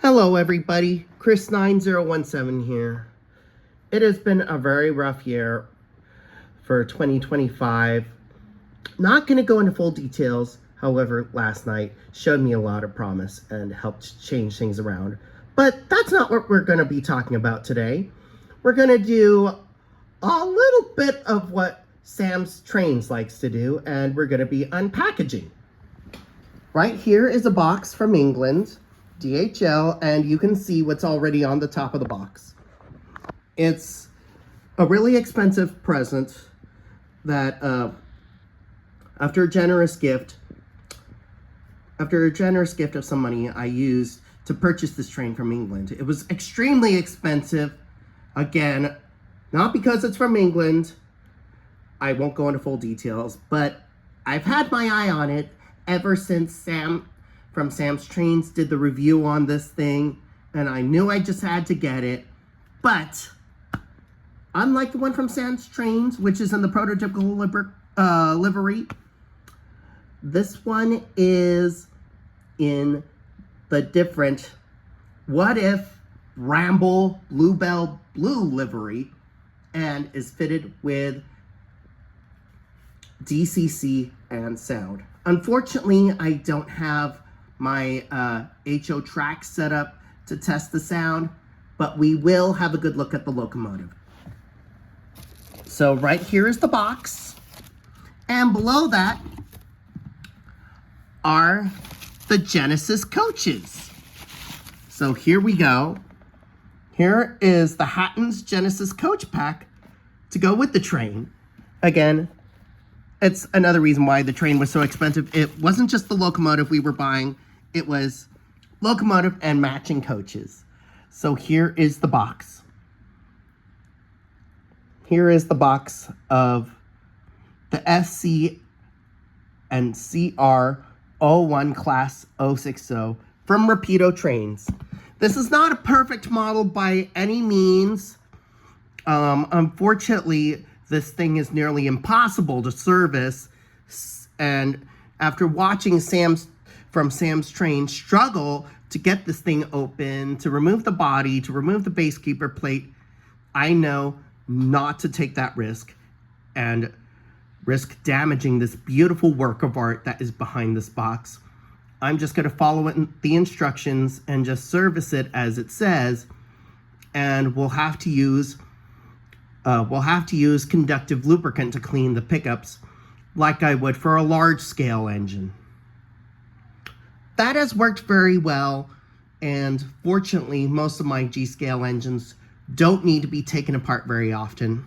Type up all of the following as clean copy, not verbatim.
Hello everybody, Chris9017 here. It has been a very rough year for 2025. Not going to go into full details, however, last night showed me a lot of promise and helped change things around. But that's not what we're going to be talking about today. We're going to do a little bit of what Sam's Trains likes to do, and we're going to be unpackaging. Right here is a box from England, DHL, and you can see what's already on the top of the box. It's a really expensive present that after a generous gift of some money I used to purchase this train from England. It was extremely expensive. Again, not because it's from England. I won't go into full details, but I've had my eye on it ever since Sam from Sam's Trains did the review on this thing, and I knew I just had to get it. But unlike the one from Sam's Trains, which is in the prototypical livery, this one is in the different What If Bramble Bluebell Blue livery and is fitted with DCC and sound. Unfortunately, I don't have my HO track set up to test the sound, but we will have a good look at the locomotive. So right here is the box, and below that are the Genesis coaches. So here we go. Here is the Hattons Genesis coach pack to go with the train. Again, it's another reason why the train was so expensive. It wasn't just the locomotive we were buying. It was locomotive and matching coaches. So here is the box. Here is the box of the SE&CR 01 Class 060 from Rapido Trains. This is not a perfect model by any means. Unfortunately, this thing is nearly impossible to service. And after watching Sam's Trains struggle to get this thing open, to remove the body, to remove the base keeper plate, I know not to take that risk and risk damaging this beautiful work of art that is behind this box. I'm just going to follow the instructions and just service it as it says, and we'll have to use conductive lubricant to clean the pickups like I would for a large scale engine. That has worked very well, and fortunately, most of my G-scale engines don't need to be taken apart very often.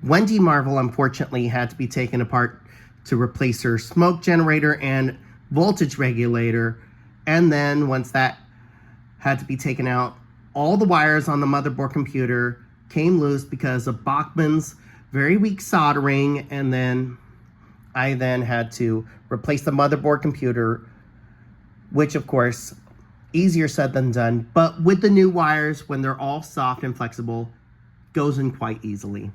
Wendy Marvel, unfortunately, had to be taken apart to replace her smoke generator and voltage regulator, and then once that had to be taken out, all the wires on the motherboard computer came loose because of Bachmann's very weak soldering, and then I had to replace the motherboard computer, which of course, easier said than done, but with the new wires, when they're all soft and flexible, goes in quite easily.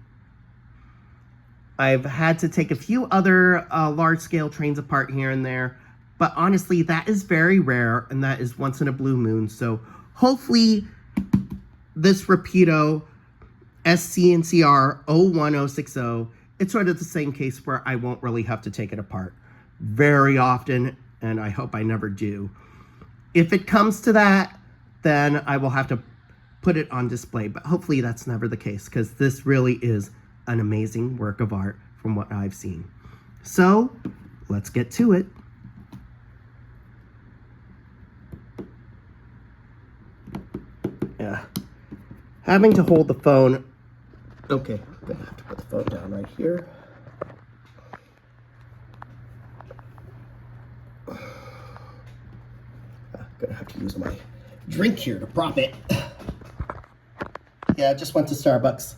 I've had to take a few other large-scale trains apart here and there, but honestly, that is very rare, and that is once in a blue moon, so hopefully this Rapido SE&CR 01060, it's sort of the same case where I won't really have to take it apart very often, and I hope I never do. If it comes to that, then I will have to put it on display, but hopefully that's never the case, because this really is an amazing work of art from what I've seen. So, let's get to it. Yeah. Having to hold the phone. Okay, I'm gonna have to put the phone down right here. I'm gonna have to use my drink here to prop it. Yeah, I just went to Starbucks.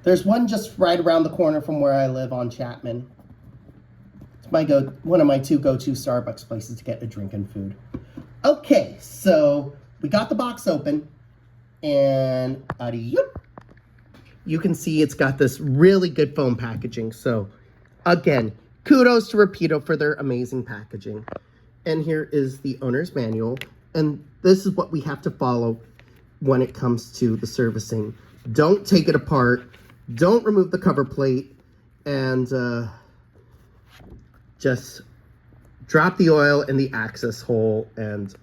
There's one just right around the corner from where I live on Chapman. It's one of my two go-to Starbucks places to get a drink and food. Okay, so we got the box open, and you can see it's got this really good foam packaging. So again, kudos to Rapido for their amazing packaging. And here is the owner's manual. And this is what we have to follow when it comes to the servicing. Don't take it apart. Don't remove the cover plate. And just drop the oil in the access hole and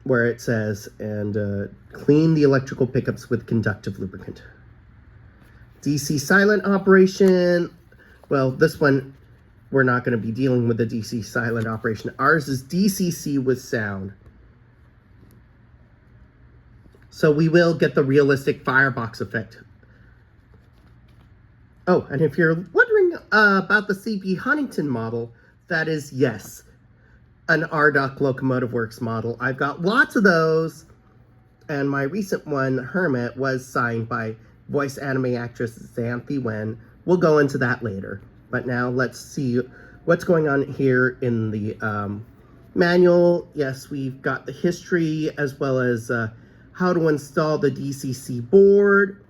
where it says, and clean the electrical pickups with conductive lubricant. DC silent operation. Well, this one, we're not going to be dealing with the DC silent operation. Ours is DCC with sound. So we will get the realistic firebox effect. Oh, and if you're wondering about the CP Huntington model, that is, yes, an RDoC Locomotive Works model. I've got lots of those, and my recent one, Hermit, was signed by voice anime actress Xanthi Wen. We'll go into that later. But now let's see what's going on here in the manual. Yes, we've got the history as well as how to install the DCC board.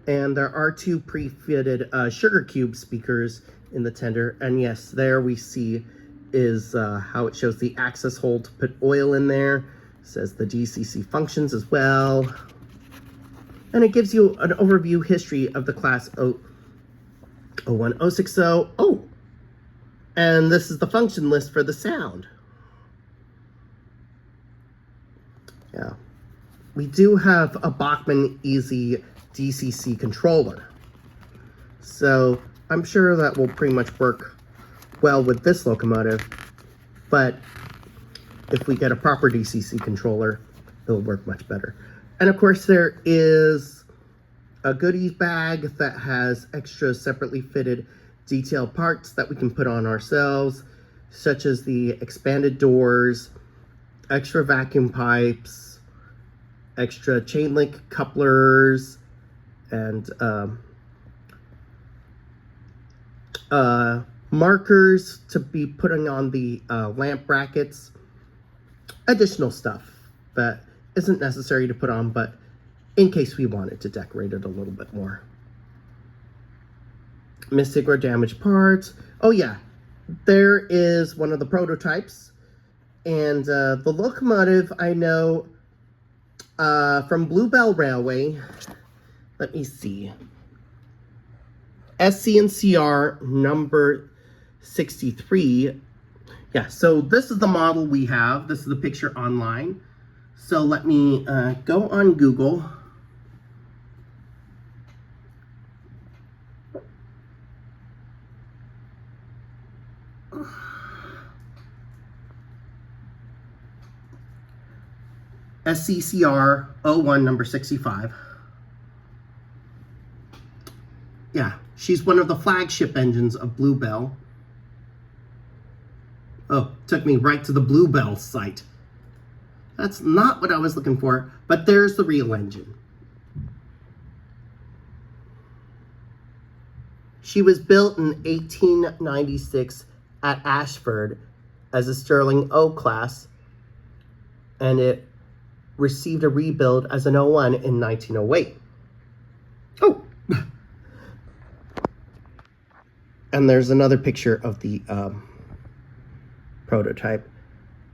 And there are two pre-fitted sugar cube speakers in the tender. And yes, there we see is how it shows the access hole to put oil in there. It says the DCC functions as well. And it gives you an overview history of the class 01060. Oh, and this is the function list for the sound. Yeah, we do have a Bachmann Easy DCC controller. So I'm sure that will pretty much work well with this locomotive, but if we get a proper DCC controller, it'll work much better. And of course, there is a goodies bag that has extra separately fitted detail parts that we can put on ourselves, such as the expanded doors, extra vacuum pipes, extra chain link couplers, and markers to be putting on the lamp brackets. Additional stuff that isn't necessary to put on, but in case we wanted to decorate it a little bit more. Missing or damaged parts. Oh yeah, there is one of the prototypes. And the locomotive I know from Bluebell Railway. Let me see. SE&CR number 63. Yeah, so this is the model we have. This is the picture online. So let me go on Google. SCCR 01 number 65. Yeah, she's one of the flagship engines of Bluebell. Oh, took me right to the Bluebell site. That's not what I was looking for, but there's the real engine. She was built in 1896 at Ashford as a Sterling O class, and it received a rebuild as an 01 in 1908. Oh! And there's another picture of the prototype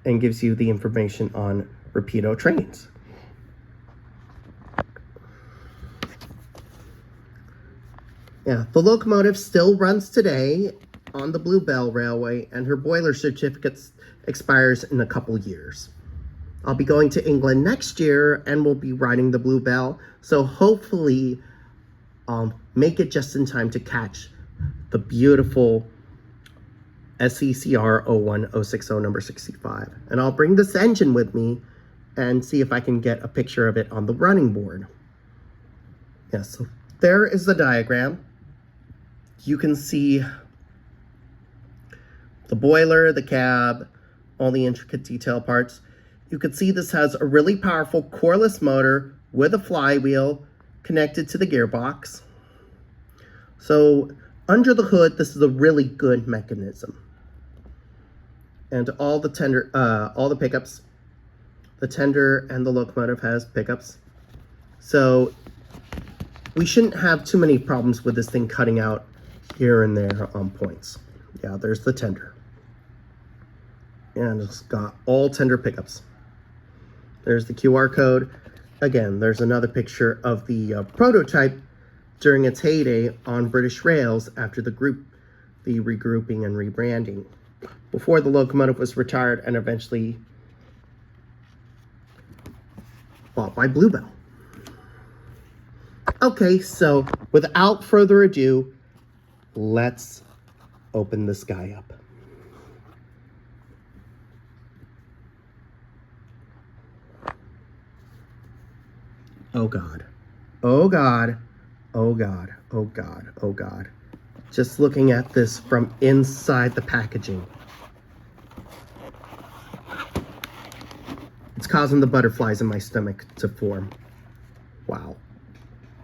and gives you the information on Rapido Trains. Yeah, the locomotive still runs today on the Bluebell Railway, and her boiler certificate expires in a couple years. I'll be going to England next year, and we'll be riding the Bluebell, so hopefully I'll make it just in time to catch the beautiful SECR 01060 number 65. And I'll bring this engine with me and see if I can get a picture of it on the running board. Yeah, so there is the diagram. You can see the boiler, the cab, all the intricate detail parts. You can see this has a really powerful coreless motor with a flywheel connected to the gearbox. So under the hood, this is a really good mechanism. And all the pickups, the tender and the locomotive has pickups. So we shouldn't have too many problems with this thing cutting out here and there on points. Yeah, there's the tender. And it's got all tender pickups. There's the QR code. Again, there's another picture of the prototype during its heyday on British rails after the regrouping and rebranding, before the locomotive was retired and eventually bought by Bluebell. Okay, so without further ado, let's open this guy up. Oh God, oh God, oh God, oh God, oh God. Just looking at this from inside the packaging, it's causing the butterflies in my stomach to form. Wow.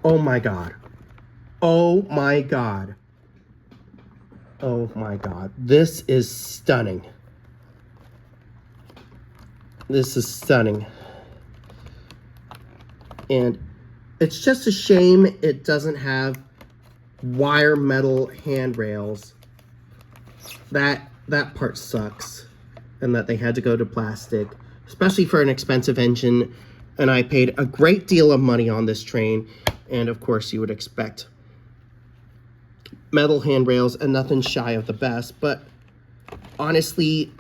Oh my God. Oh my God. Oh my God. This is stunning. This is stunning. And it's just a shame it doesn't have wire metal handrails. That part sucks. And that they had to go to plastic, especially for an expensive engine. And I paid a great deal of money on this train. And of course you would expect metal handrails and nothing shy of the best. But honestly,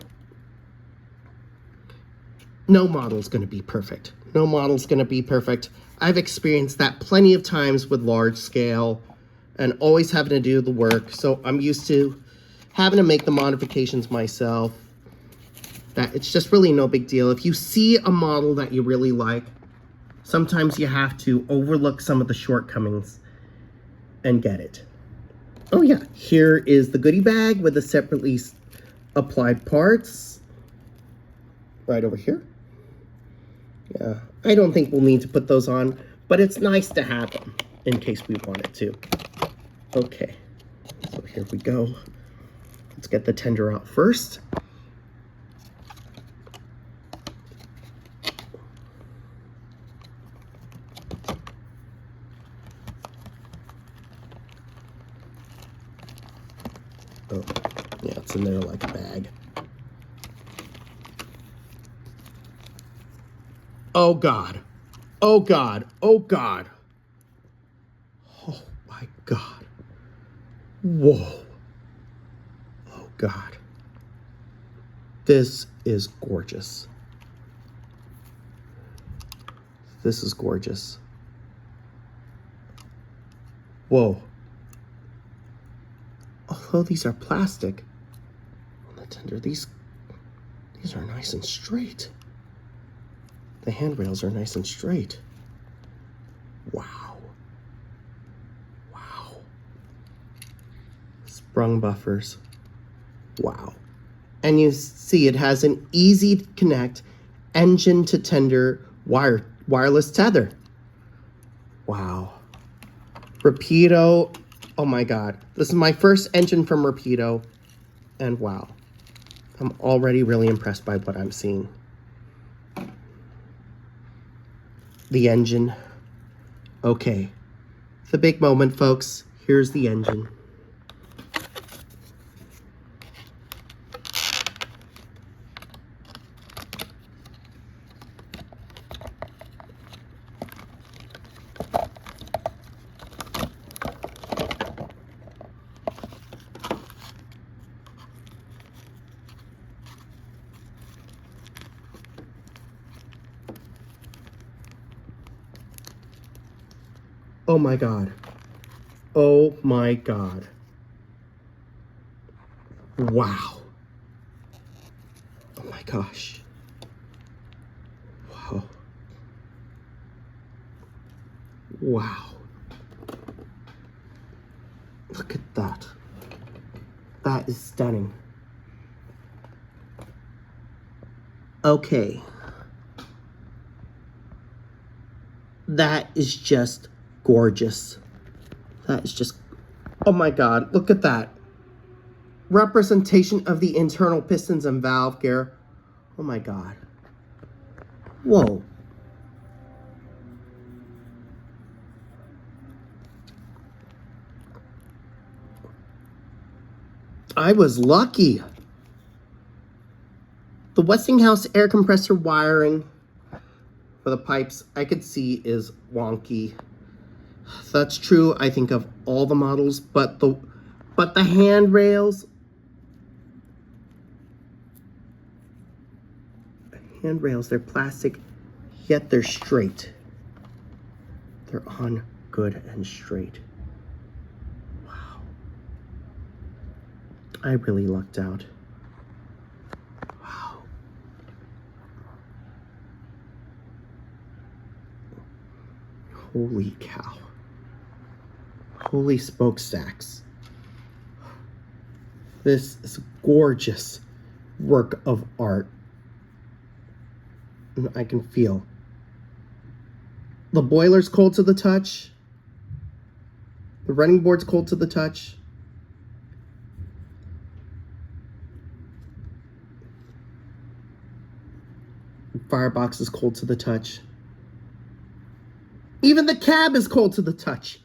no model's going to be perfect. No model's going to be perfect. I've experienced that plenty of times with large scale and always having to do the work. So I'm used to having to make the modifications myself. That it's just really no big deal. If you see a model that you really like, sometimes you have to overlook some of the shortcomings and get it. Oh yeah, here is the goodie bag with the separately applied parts. Right over here. Yeah, I don't think we'll need to put those on, but it's nice to have them in case we wanted to. Okay, so here we go. Let's get the tender out first. Oh, yeah, it's in there like a bag. Oh God. Oh God. Oh God. Oh my God. Whoa. Oh God. This is gorgeous. This is gorgeous. Whoa. Although these are plastic, on the tender, these are nice and straight. The handrails are nice and straight. Wow. Wow. Sprung buffers. Wow. And you see it has an easy to connect engine to tender wireless tether. Wow. Rapido. Oh my God. This is my first engine from Rapido. And wow. I'm already really impressed by what I'm seeing. The engine. Okay. The big moment, folks. Here's the engine. Oh my God. Oh my God. Wow. Oh my gosh. Wow. Wow. Look at that. That is stunning. Okay. That is just gorgeous. That is just, oh my God, look at that. Representation of the internal pistons and valve gear. Oh my God. Whoa. I was lucky. The Westinghouse air compressor wiring for the pipes I could see is wonky. That's true, I think, of all the models, but the handrails, they're plastic, yet they're straight. They're on good and straight. Wow. I really lucked out. Wow. Holy cow. Holy smokestacks. This is a gorgeous work of art. And I can feel the boiler's cold to the touch. The running board's cold to the touch. The firebox is cold to the touch. Even the cab is cold to the touch.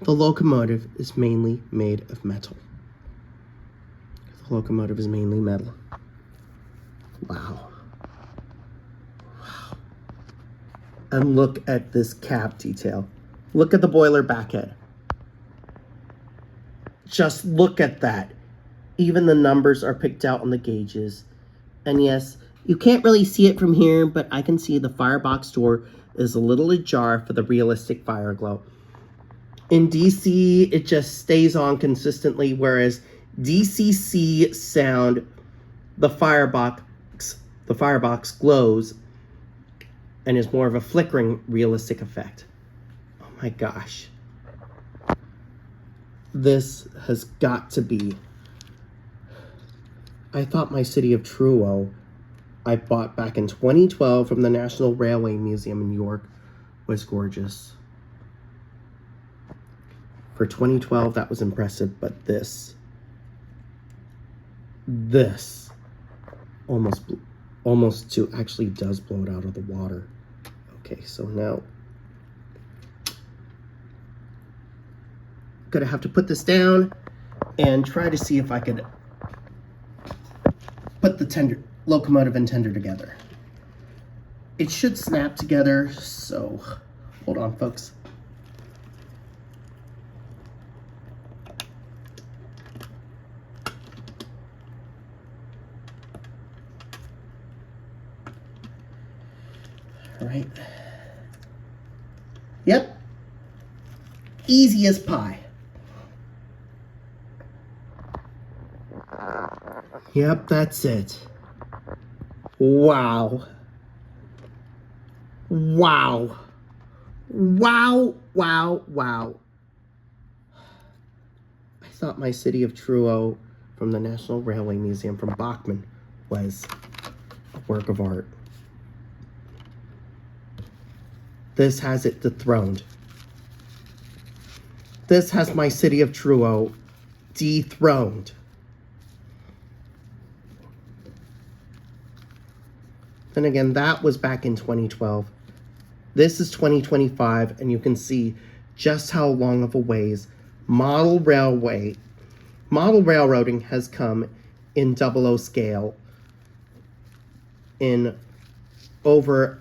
The locomotive is mainly made of metal. The locomotive is mainly metal. Wow. Wow. And look at this cab detail. Look at the boiler backhead. Just look at that. Even the numbers are picked out on the gauges. And yes, you can't really see it from here, but I can see the firebox door is a little ajar for the realistic fire glow. In DC, it just stays on consistently, whereas DCC sound, the firebox glows and is more of a flickering, realistic effect. Oh my gosh. This has got to be... I thought my City of Truro I bought back in 2012 from the National Railway Museum in New York was gorgeous. For 2012, that was impressive, but this almost actually does blow it out of the water. Okay, so now gonna have to put this down and try to see if I could put the locomotive and tender together. It should snap together, so hold on, folks. All right. Yep. Easy as pie. Yep, that's it. Wow. Wow. Wow, wow, wow. I thought my City of Truro from the National Railway Museum from Bachmann was a work of art. This has it dethroned. This has my City of Truro dethroned. Then again, that was back in 2012. This is 2025, and you can see just how long of a ways model railroading has come in 00 scale in over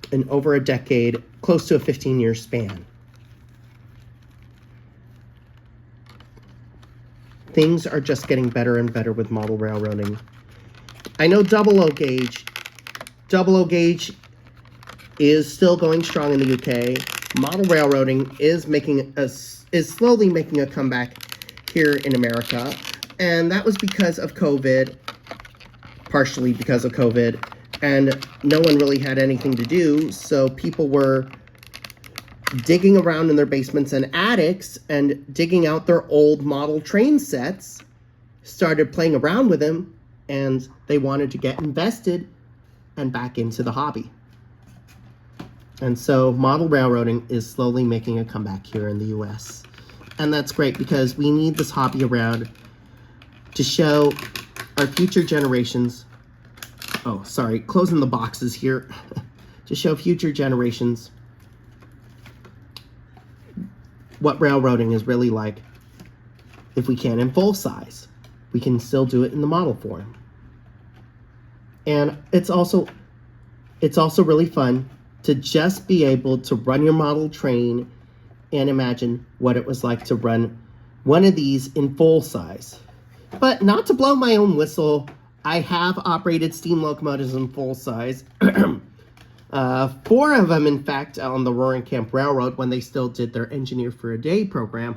a decade, close to a 15-year span. Things are just getting better and better with model railroading. I know 00 gauge is still going strong in the UK. Model railroading is slowly making a comeback here in America, and that was because of COVID, partially because of COVID, and no one really had anything to do, so people were digging around in their basements and attics and digging out their old model train sets, started playing around with them, and they wanted to get invested and back into the hobby. And so model railroading is slowly making a comeback here in the US. And that's great because we need this hobby around to show our future generations, closing the boxes here, to show future generations what railroading is really like If we can in full size, we can still do it in the model form. And it's also really fun to just be able to run your model train and imagine what it was like to run one of these in full size. But not to blow my own whistle, I have operated steam locomotives in full size. 4 of them, in fact, on the Roaring Camp Railroad when they still did their Engineer for a Day program.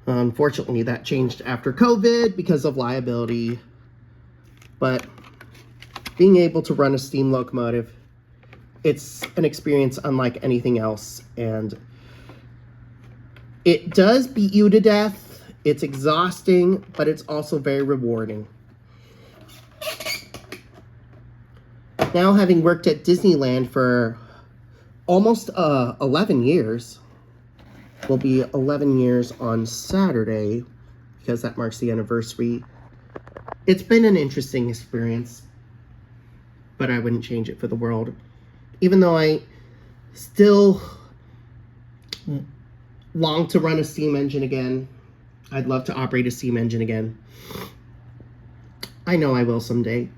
Unfortunately, that changed after COVID because of liability. But being able to run a steam locomotive, it's an experience unlike anything else. And it does beat you to death. It's exhausting, but it's also very rewarding. Now, having worked at Disneyland for almost 11 years, will be 11 years on Saturday, because that marks the anniversary. It's been an interesting experience, but I wouldn't change it for the world. Even though I still long to run a steam engine again, I'd love to operate a steam engine again. I know I will someday.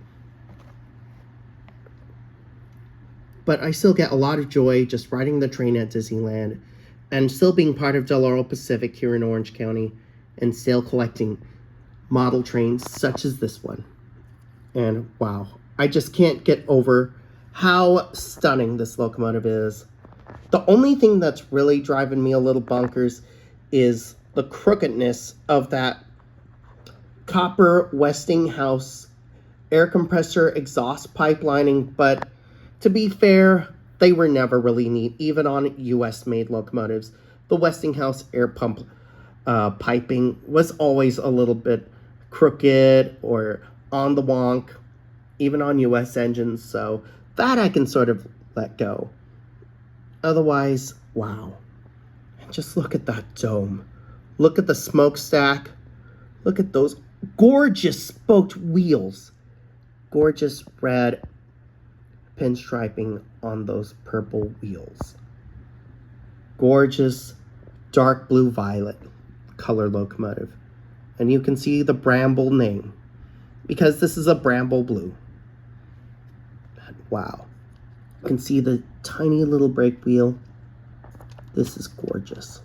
But I still get a lot of joy just riding the train at Disneyland and still being part of Del Oro Pacific here in Orange County and still collecting model trains such as this one. And wow, I just can't get over how stunning this locomotive is. The only thing that's really driving me a little bonkers is the crookedness of that copper Westinghouse air compressor exhaust pipelining, but to be fair, they were never really neat, even on US-made locomotives. The Westinghouse air pump piping was always a little bit crooked or on the wonk, even on US engines, so that I can sort of let go. Otherwise, wow. Just look at that dome. Look at the smokestack. Look at those gorgeous spoked wheels. Gorgeous red pinstriping on those purple wheels. Gorgeous dark blue violet color locomotive. And you can see the Bramble name because this is a Bramble blue. Wow. You can see the tiny little brake wheel. This is gorgeous.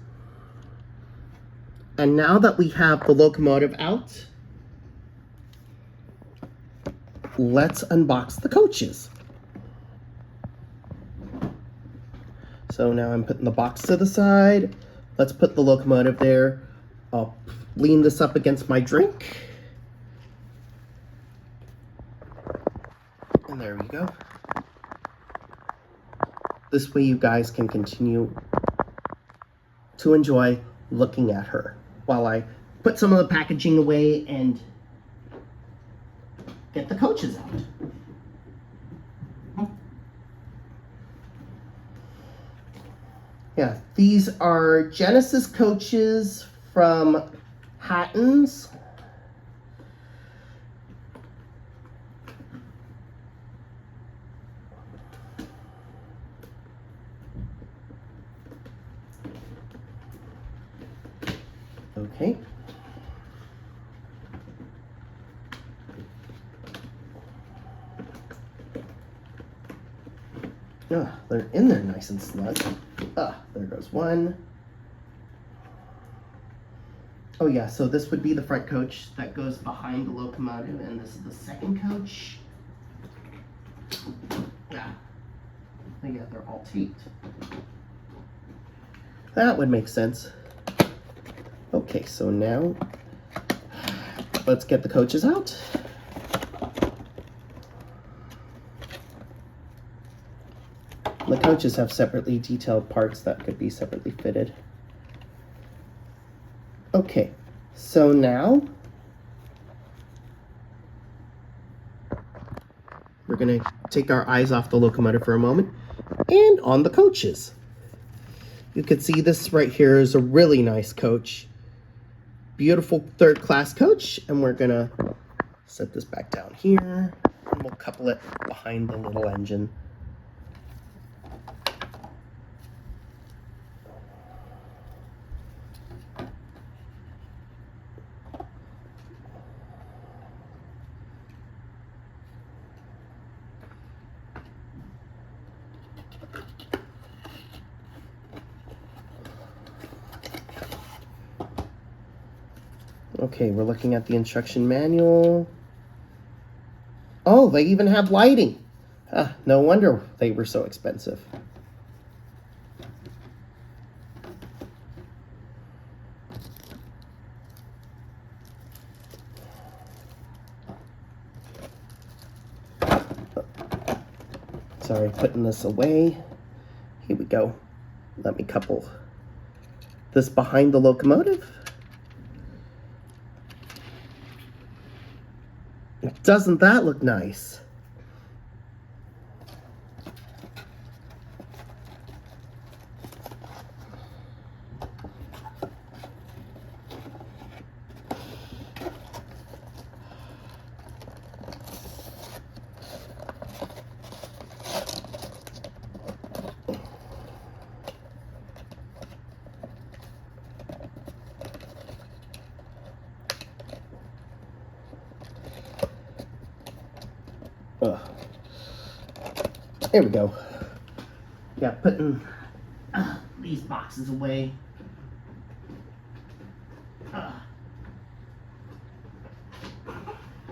And now that we have the locomotive out, let's unbox the coaches. So now I'm putting the box to the side. Let's put the locomotive there. I'll lean this up against my drink. And there we go. This way you guys can continue to enjoy looking at her while I put some of the packaging away and get the coaches out. Yeah, these are Genesis coaches from Hattons. Okay. Ah, they're in there nice and snug. Ah, there goes one. Oh yeah, so this would be the front coach that goes behind the locomotive, and this is the second coach. Yeah. Yeah, they're all taped. That would make sense. Okay, so now let's get the coaches out. The coaches have separately detailed parts that could be separately fitted. Okay, so now we're going to take our eyes off the locomotive for a moment and on the coaches. You can see this right here is a really nice coach. Beautiful third class coach, and we're going to set this back down here and we'll couple it behind the little engine. Okay, we're looking at the instruction manual. Oh, they even have lighting. No wonder they were so expensive. Sorry, putting this away. Here we go. Let me couple this behind the locomotive. Doesn't that look nice? There we go. Yeah, putting these boxes away.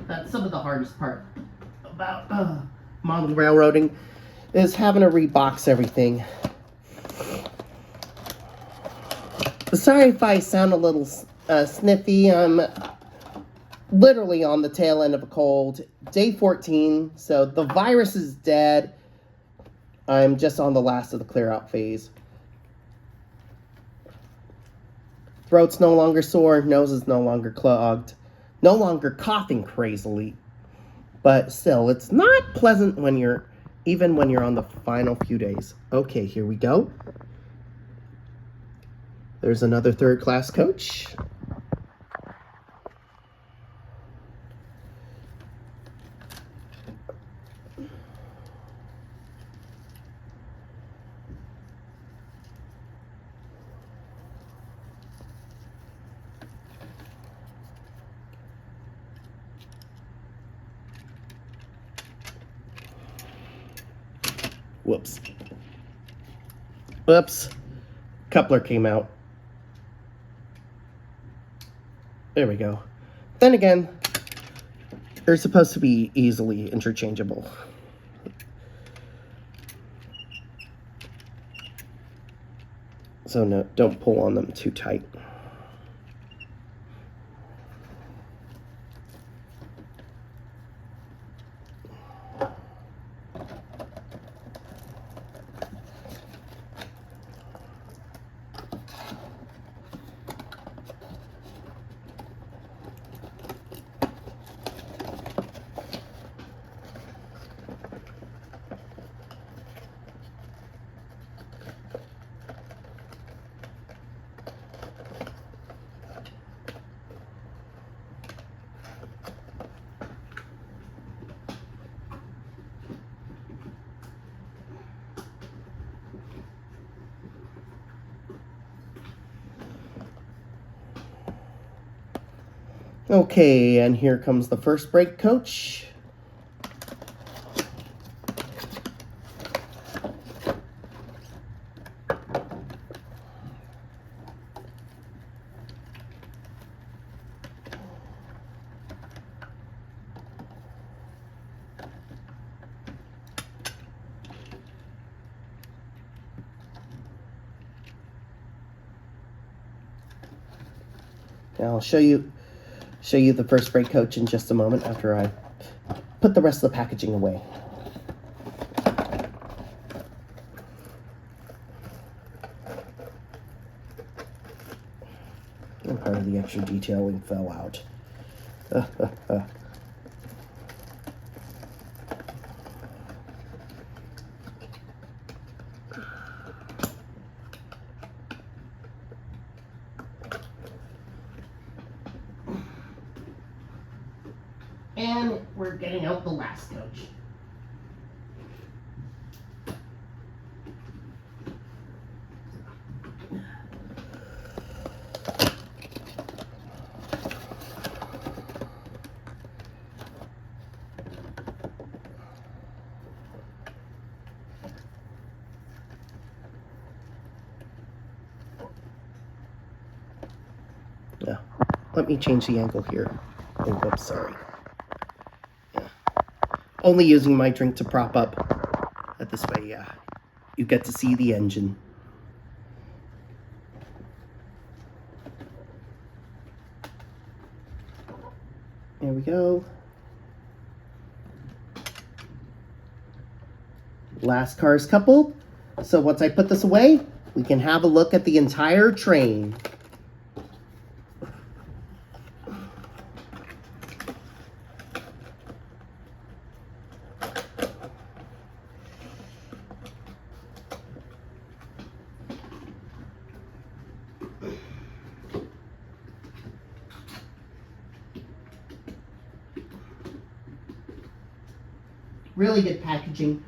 That's some of the hardest part about model railroading is having to rebox everything. Sorry if I sound a little sniffy. I'm literally on the tail end of a cold. Day 14, so the virus is dead. I'm just on the last of the clear out phase. Throat's no longer sore, nose is no longer clogged, no longer coughing crazily. But still, it's not pleasant when you're on the final few days. Okay, here we go. There's another third class coach. Whoops. Oops. Coupler came out. There we go. Then again, they're supposed to be easily interchangeable. So no, don't pull on them too tight. Okay, and here comes the first brake coach. Now I'll show you the first brake coach in just a moment after I put the rest of the packaging away. And part of the extra detailing fell out. And we're getting out the last coach. Yeah. Let me change the angle here. Oh, whoops, sorry. Yeah. Only using my drink to prop up. This way, yeah, you get to see the engine. There we go. Last car's coupled. So once I put this away, we can have a look at the entire train. Really good packaging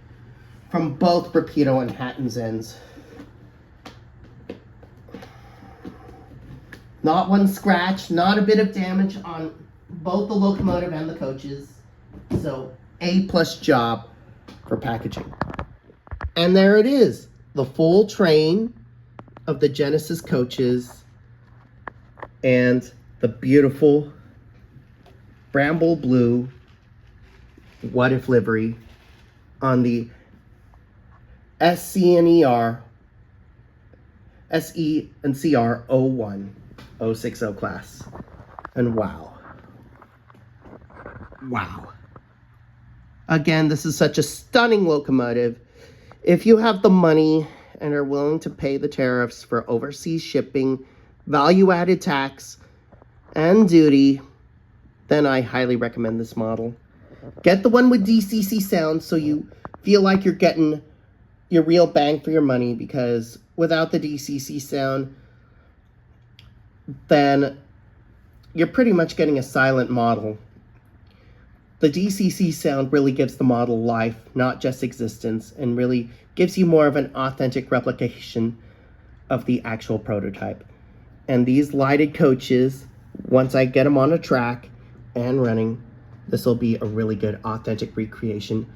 from both Rapido and Hattons ends. Not one scratch, not a bit of damage on both the locomotive and the coaches. So A+ job for packaging. And there it is, the full train of the Genesis coaches and the beautiful Bramble Blue What If livery on the SE&CR 01060 class. And wow. Again, this is such a stunning locomotive. If you have the money and are willing to pay the tariffs for overseas shipping, value-added tax, and duty, then I highly recommend this model. Get the one with DCC sound so you feel like you're getting your real bang for your money, because without the DCC sound, then you're pretty much getting a silent model. The DCC sound really gives the model life, not just existence, and really gives you more of an authentic replication of the actual prototype. And these lighted coaches, once I get them on a track and running, this will be a really good authentic recreation.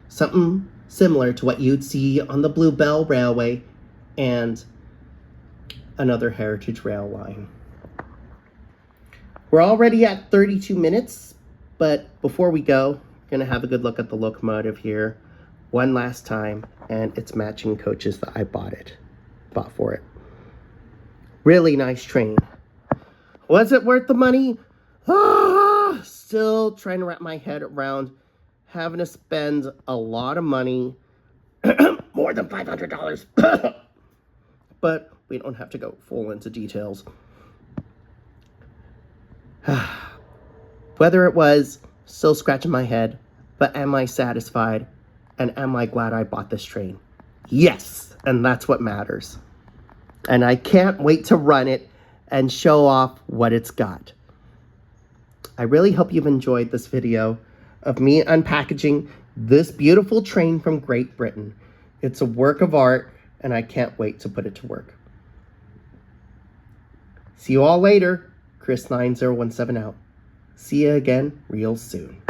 Something similar to what you'd see on the Bluebell Railway and another heritage rail line. We're already at 32 minutes, but before we go, we're gonna have a good look at the locomotive here one last time and its matching coaches that I bought for it. Really nice train. Was it worth the money? Still trying to wrap my head around having to spend a lot of money, more than $500. But we don't have to go full into details. Whether it was, still scratching my head, but am I satisfied? And am I glad I bought this train? Yes, and that's what matters. And I can't wait to run it and show off what it's got. I really hope you've enjoyed this video of me unpackaging this beautiful train from Great Britain. It's a work of art, and I can't wait to put it to work. See you all later. Chris9017 out. See you again real soon.